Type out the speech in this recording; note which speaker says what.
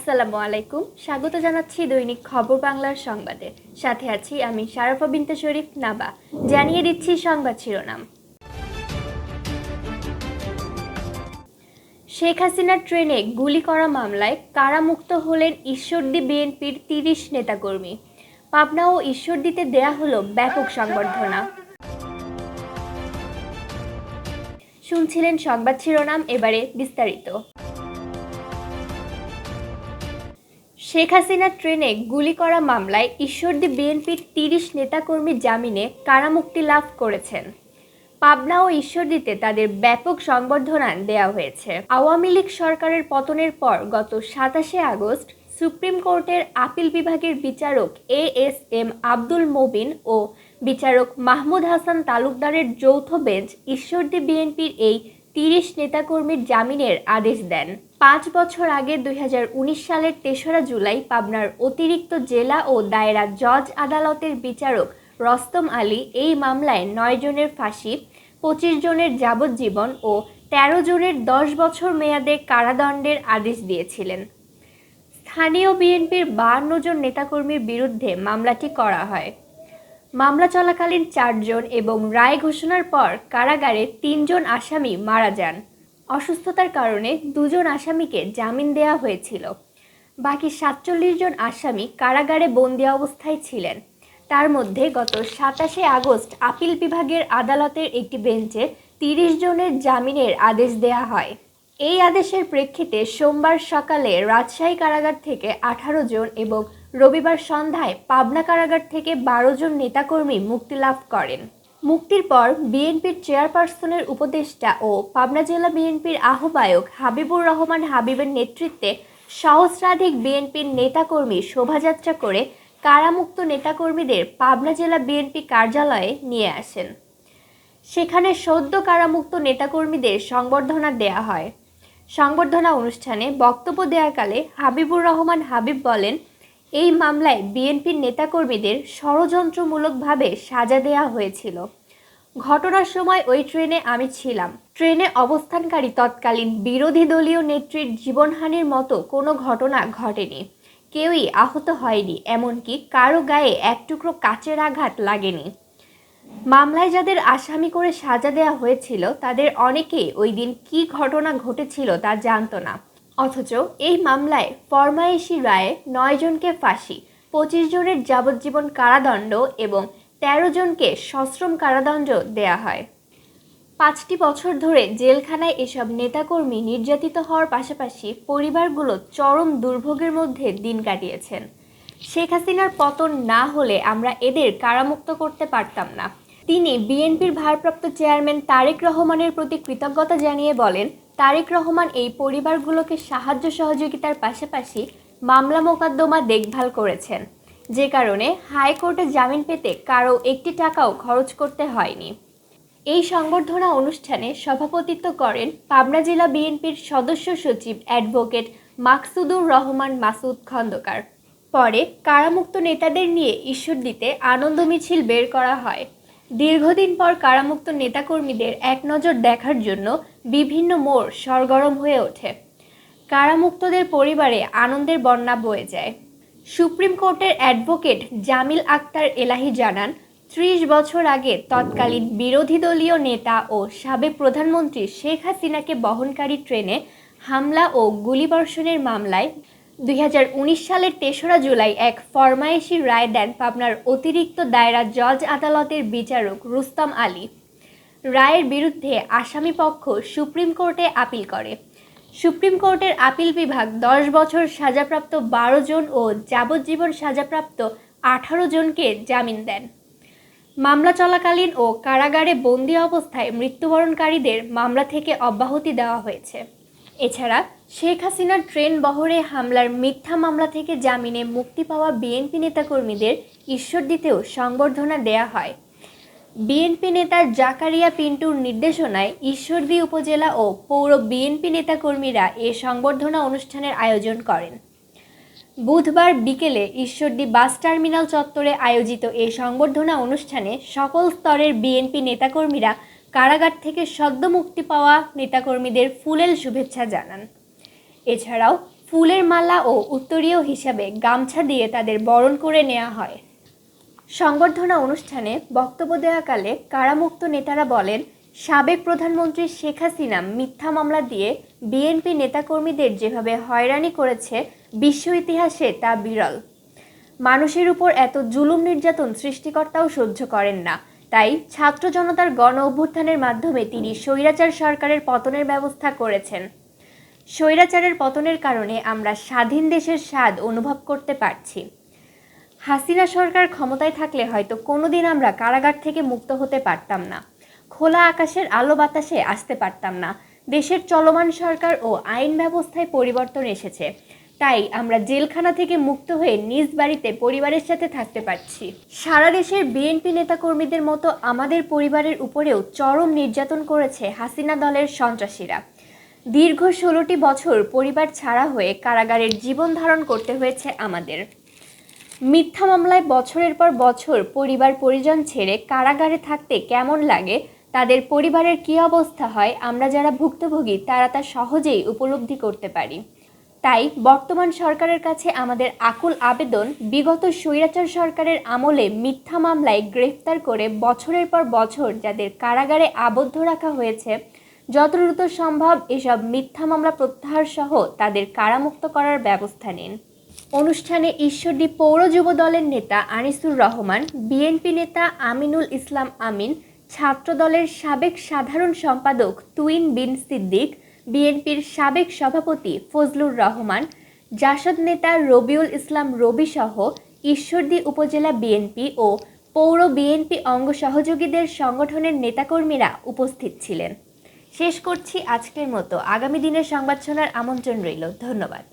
Speaker 1: আসসালামু আলাইকুম। স্বাগত জানাচ্ছি দৈনিক খবর বাংলার সংবাদে। সাথে আছি আমি শারাফা বিনতে শরীফ নাবা। জানিয়ে দিচ্ছি সংবাদ শিরোনাম। শেখ হাসিনার ট্রেনে গুলি করা মামলায় কারামুক্ত হলেন ঈশ্বরদী বিএনপির ৩০ নেতাকর্মী। পাবনা ও ঈশ্বরদীতে দেয়া হলো ব্যাপক সংবর্ধনা। শুনছিলেন সংবাদ শিরোনাম, এবারে বিস্তারিত। শেখ হাসিনার ট্রেনে গুলি করা মামলায় ঈশ্বরদী বিএনপির ৩০ নেতাকর্মী জামিনে কারামুক্তি লাভ করেছেন। পাবনা ও ঈশ্বরদীতে তাদের ব্যাপক সংবর্ধনা দেওয়া হয়েছে। আওয়ামী লীগ সরকারের পতনের পর গত ২৭শে আগস্ট সুপ্রিম কোর্টের আপিল বিভাগের বিচারক এএসএম আব্দুল মবিন ও বিচারক মাহমুদ হাসান তালুকদারের যৌথ বেঞ্চ ঈশ্বরদী বিএনপির এই ৩০ নেতাকর্মীর জামিনের আদেশ দেন। ৫ বছর আগে ২০১৯ সালের ৩রা জুলাই পাবনার অতিরিক্ত জেলা ও দায়রা জজ আদালতের বিচারক রস্তম আলী এই মামলায় ৯ জনের ফাঁসি, ২৫ জনের যাবজ্জীবন ও ১৩ জনের ১০ বছর মেয়াদে কারাদণ্ডের আদেশ দিয়েছিলেন। স্থানীয় বিএনপির ৫২ জন নেতাকর্মীর বিরুদ্ধে মামলাটি করা হয়। মামলা চলাকালীন ৪ জন এবং রায় ঘোষণার পর কারাগারে ৩ জন আসামি মারা যান। অসুস্থতার কারণে ২ জন আসামিকে জামিন দেওয়া হয়েছিল। বাকি ৪৭ জন আসামি কারাগারে বন্দি অবস্থায় ছিলেন। তার মধ্যে গত ২৭শে আগস্ট আপিল বিভাগের আদালতের একটি বেঞ্চে ৩০ জনের জামিনের আদেশ দেয়া হয়। এই আদেশের প্রেক্ষিতে সোমবার সকালে রাজশাহী কারাগার থেকে ১৮ জন এবং রবিবার সন্ধ্যায় পাবনা কারাগার থেকে ১২ জন নেতাকর্মী মুক্তি লাভ করেন। মুক্তির পর বিএনপির চেয়ারপারসনের উপদেষ্টা ও পাবনা জেলা বিএনপির আহ্বায়ক হাবিবুর রহমান হাবিবের নেতৃত্বে সহস্রাধিক বিএনপির নেতাকর্মী শোভাযাত্রা করে কারামুক্ত নেতাকর্মীদের পাবনা জেলা বিএনপি কার্যালয়ে নিয়ে আসেন। সেখানে সদ্য কারামুক্ত নেতাকর্মীদের সংবর্ধনা দেয়া হয়। সংবর্ধনা অনুষ্ঠানে বক্তব্য দেওয়াকালে হাবিবুর রহমান হাবিব বলেন, এই মামলায় বিএনপির নেতাকর্মীদের ষড়যন্ত্রমূলকভাবে সাজা দেওয়া হয়েছিল। ঘটনার সময় ওই ট্রেনে আমি ছিলাম। ট্রেনে অবস্থানকারী তৎকালীন বিরোধী দলীয় নেত্রীর জীবনহানির মতো কোনো ঘটনা ঘটেনি। কেউই আহত হয়নি, এমনকি কারো গায়ে এক টুকরো কাচের আঘাত লাগেনি। মামলায় যাদের আসামি করে সাজা দেওয়া হয়েছিল তাদের অনেকেই ওই দিন কী ঘটনা ঘটেছিল তা জানত না। অথচ এই মামলায় ফরমায়েশি রায়ে ৯ জনকে ফাঁসি, ২৫ জনের যাবজ্জীবন কারাদণ্ড এবং ১৩ জনকে সশ্রম কারাদণ্ড দেয়া হয়। ৫টি বছর ধরে জেলখানায় এসব নেতাকর্মী নির্যাতিত হওয়ার পাশাপাশি পরিবারগুলো চরম দুর্ভোগের মধ্যে দিন কাটিয়েছেন। শেখ হাসিনার পতন না হলে আমরা এদের কারামুক্ত করতে পারতাম না। তিনি বিএনপির ভারপ্রাপ্ত চেয়ারম্যান তারেক রহমানের প্রতি কৃতজ্ঞতা জানিয়ে বলেন, তারেক রহমান এই পরিবারগুলোকে সাহায্য সহযোগিতার পাশাপাশি মামলা মোকদ্দমা দেখভাল করেছেন, যে কারণে হাইকোর্টে জামিন পেতে কারো একটি টাকাও খরচ করতে হয়নি। এই সংবর্ধনা অনুষ্ঠানে সভাপতিত্ব করেন পাবনা জেলা বিএনপির সদস্য সচিব অ্যাডভোকেট মাকসুদুর রহমান মাসুদ খন্দকার। পরে কারামুক্ত নেতাদের নিয়ে ঈশ্বরদীতে আনন্দ মিছিল বের করা হয়। দীর্ঘদিন পর কারামুক্ত নেতাকর্মীদের এক নজর দেখার জন্য বিভিন্ন মোড় সরগরম হয়ে ওঠে। কারামুক্তদের পরিবারে আনন্দের বন্যা বয়ে যায়। সুপ্রিম কোর্টের অ্যাডভোকেট জামিল আক্তার এলাহি জানান, ৩০ বছর আগে তৎকালীন বিরোধী দলীয় নেতা ও সাবেক প্রধানমন্ত্রী শেখ হাসিনাকে বহনকারী ট্রেনে হামলা ও গুলিবর্ষণের মামলায় ২০১৯ সালের ৩রা জুলাই এক ফরমায়েশি রায় দেন পাবনার অতিরিক্ত দায়রা জজ আদালতের বিচারক রুস্তম আলী। রায়ের বিরুদ্ধে আসামিপক্ষ সুপ্রিম কোর্টে আপিল করে। সুপ্রিম কোর্টের আপিল বিভাগ ১০ বছর সাজাপ্রাপ্ত ১২ জন ও যাবজ্জীবন সাজাপ্রাপ্ত ১৮ জনকে জামিন দেন। মামলা চলাকালীন ও কারাগারে বন্দি অবস্থায় মৃত্যুবরণকারীদের মামলা থেকে অব্যাহতি দেওয়া হয়েছে। এছাড়া শেখ হাসিনার ট্রেন বহরে হামলার মিথ্যা মামলা থেকে জামিনে মুক্তি পাওয়া বিএনপি নেতাকর্মীদের ঈশ্বরদীতেও সংবর্ধনা দেয়া হয়। বিএনপি নেতা জাকারিয়া পিন্টুর নির্দেশনায় ঈশ্বরদী উপজেলা ও পৌর বিএনপি নেতাকর্মীরা এ সংবর্ধনা অনুষ্ঠানের আয়োজন করেন। বুধবার বিকেলে ঈশ্বরদী বাস টার্মিনাল চত্বরে আয়োজিত এই সংবর্ধনা অনুষ্ঠানে সকল স্তরের বিএনপি নেতাকর্মীরা কারাগার থেকে সদ্য মুক্তি পাওয়া নেতাকর্মীদের ফুলেল শুভেচ্ছা জানান। এছাড়াও ফুলের মালা ও উত্তরীয় হিসাবে গামছা দিয়ে তাদের বরণ করে নেওয়া হয়। সংবর্ধনা অনুষ্ঠানে বক্তব্য দেওয়াকালে কারামুক্ত নেতারা বলেন, সাবেক প্রধানমন্ত্রী শেখ হাসিনা মিথ্যা মামলা দিয়ে বিএনপি নেতাকর্মীদের যেভাবে হয়রানি করেছে বিশ্ব ইতিহাসে তা বিরল। মানুষের উপর এত জুলুম নির্যাতন সৃষ্টিকর্তাও সহ্য করেন না। তাই ছাত্র জনতার গণ অভ্যুত্থানের মাধ্যমে তিনি স্বৈরাচার সরকারের পতনের ব্যবস্থা করেছেন। স্বৈরাচারের পতনের কারণে আমরা স্বাধীন দেশের স্বাদ অনুভব করতে পারছি। হাসিনা সরকার ক্ষমতায় থাকলে হয়তো কোনোদিন আমরা কারাগার থেকে মুক্ত হতে পারতাম না, খোলা আকাশের আলো বাতাসে আসতে পারতাম না। দেশের চলমান সরকার ও আইন ব্যবস্থায় পরিবর্তন এসেছে, তাই আমরা জেলখানা থেকে মুক্ত হয়ে নিজ বাড়িতে পরিবারের সাথে থাকতে পারছি। সারা দেশের বিএনপি নেতাকর্মীদের মতো আমাদের পরিবারের উপরেও চরম নির্যাতন করেছে হাসিনা দলের সন্ত্রাসীরা। দীর্ঘ 16টি বছর পরিবার ছাড়া হয়ে কারাগারের জীবন ধারণ করতে হয়েছে আমাদের। মিথ্যা মামলায় বছরের পর বছর পরিবার পরিজন ছেড়ে কারাগারে থাকতে কেমন লাগে, তাদের পরিবারের কী অবস্থা হয়, আমরা যারা ভুক্তভোগী তারা তা সহজেই উপলব্ধি করতে পারি। তাই বর্তমান সরকারের কাছে আমাদের আকুল আবেদন, বিগত স্বৈরাচার সরকারের আমলে মিথ্যা মামলায় গ্রেফতার করে বছরের পর বছর যাদের কারাগারে আবদ্ধ রাখা হয়েছে, যত দ্রুত সম্ভব এসব মিথ্যা মামলা প্রত্যাহার সহ তাদের কারামুক্ত করার ব্যবস্থা নিন। অনুষ্ঠানে ঈশ্বরদী পৌর যুব দলের নেতা আনিসুর রহমান, বিএনপি নেতা আমিনুল ইসলাম আমিন, ছাত্র দলের সাবেক সাধারণ সম্পাদক তুইন বিন সিদ্দিক, বিএনপির সাবেক সভাপতি ফজলুর রহমান, জাসদ নেতা রবিউল ইসলাম রবি সহ ঈশ্বরদী উপজেলা বিএনপি ও পৌর বিএনপি অঙ্গ সহযোগীদের সংগঠনের নেতাকর্মীরা উপস্থিত ছিলেন। শেষ করছি আজকের মতো। আগামী দিনের সংবাদ শোনার আমন্ত্রণ রইল। ধন্যবাদ।